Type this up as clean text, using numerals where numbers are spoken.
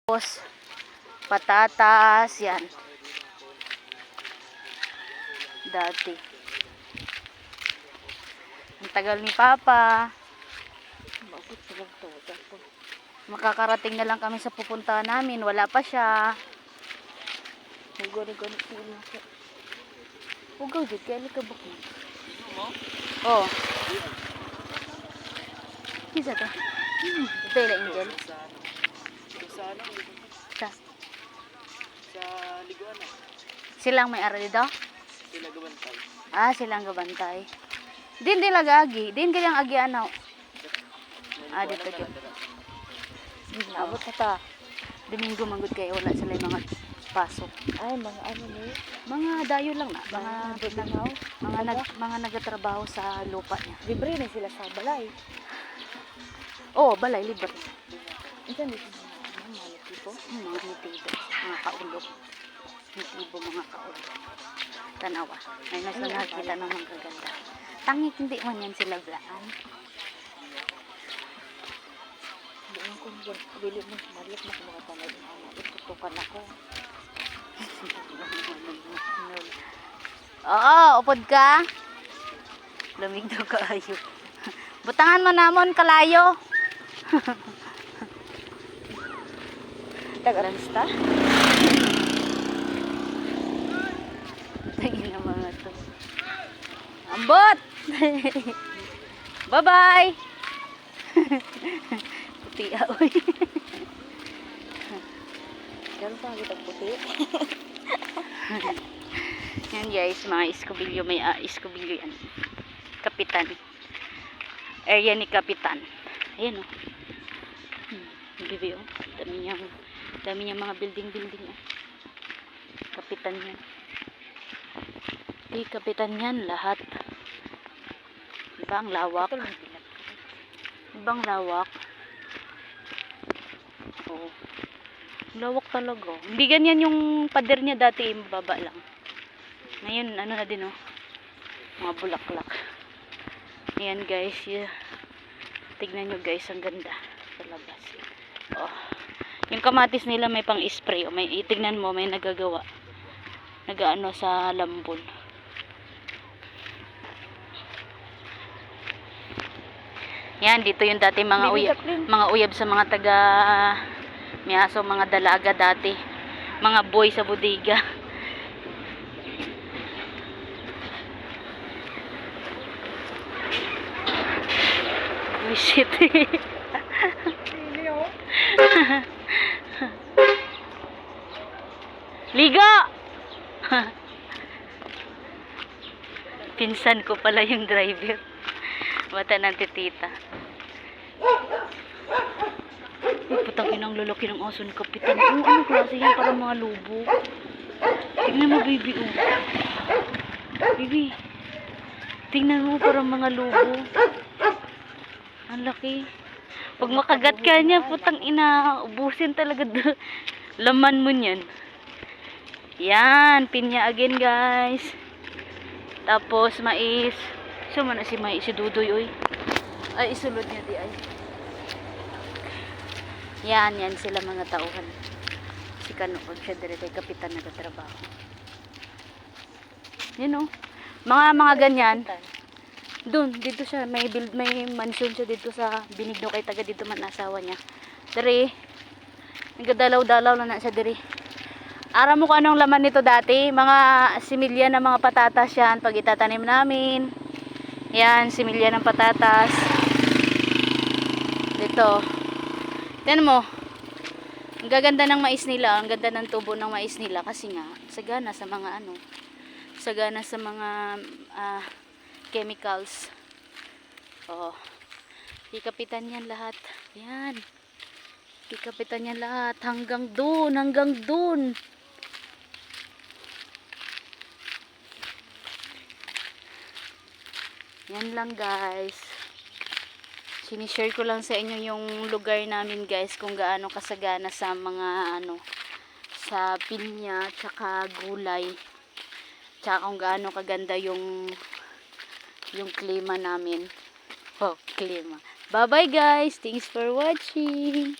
Tapos, patatas, yan. Dati. Ang tagal ni Papa. Makakarating na lang kami sa pupuntahan namin. Wala pa siya. Ugaw dito, kaya likabok mo. Oh. Isa to. Ito yung angel. Sa liguan na. Silang may ara dito? Sila gabantay. Ah, silang gabantay. Din lagagi. Din kayang agi ano. Ah, dito dyan. Abot na ta. Domingo manggod kayo. Wala sila yung mga pasok. Ay, mga ano ni? Mga dayo lang na. Mga Mga nagatrabaho sa lupa niya. libre na sila sa balay. Oh, balay, libre. Isa dito mga tipo. Mga nitibo. Mga kaulog. Nitibo, mga kaulog. Tanawa. May nasa nakita ng mga gaganda. Tangik, hindi man yan sila blaan. Hindi mo kung dili mo maliit na mga tanay ng anak. Itutukan ako. Oo, upod ka. Lamig daw kaayo. Butangan mo namon kalayo. Tag-arasta? Tangin na mga to. Ambot! Bye-bye! Puti aoy. Gano'n pa kita puti. Yan guys, mga iskobilyo. May iskobilyo yan. Kapitan. Area ni Kapitan. Ayan o. Bibi o. Dami niya mga building o. Kapitan yan. Kapitan yan lahat. Diba ang lawak? Ibang lawak. Oo. Lawak talaga. Hindi ganyan yung pader niya dati, mababa lang. Ngayon, ano na din, oh. Mga bulaklak. Ayan, guys. Yeah. Tignan nyo, guys. Ang ganda sa labas. Oh. Yung kamatis nila may pang-spray. Oh. May, tignan mo, may nagagawa. Nagaano sa lambon. Yan, dito yung dati mga uyab sa mga taga Miaso, mga dalaga dati. Mga boy sa bodega. Oh shit. Liga! Pinsan ko pala yung driver. Bata ng titita. Putang inang lalaki ng aso ni Kapitan. Oh, ano klase yan? Parang mga lubo. Tingnan mo, baby. Oh. Baby. Tingnan mo, parang mga lubo. Ang laki. Pag makagat ka niya, putang ina, ubusin talaga. Laman mo niyan. Yan. Pinya again, guys. Tapos, mais. So, man si mais, si Dudoy, oy. Ay, isulod niya di ay. Yan sila mga tauhan. Si Kanood siya dire kay Kapitan nagtatrabaho. Yan o. Mga ganyan. Doon, dito siya, may mansion siya dito sa Binigno kay taga dito man asawa niya. Dire, nagdalaw-dalaw na siya dire. Aram mo kung anong laman nito dati, mga similya na mga patatas yan pag itatanim namin. Yan, similya ng patatas. Dito. Tignan mo. Ang gaganda ng mais nila, ang ganda ng tubo ng mais nila kasi nga sagana sa mga ano, sagana sa mga chemicals. Oh. Ikapitan yan lahat. Yan. Ikapitan yan lahat hanggang doon, hanggang doon. Yan lang, guys. Sinishare ko lang sa inyo yung lugar namin, guys, kung gaano kasagana sa mga ano, sa pinya tsaka gulay, tsaka kung gaano kaganda yung klima namin. Oh, klima. Bye bye, guys, thanks for watching.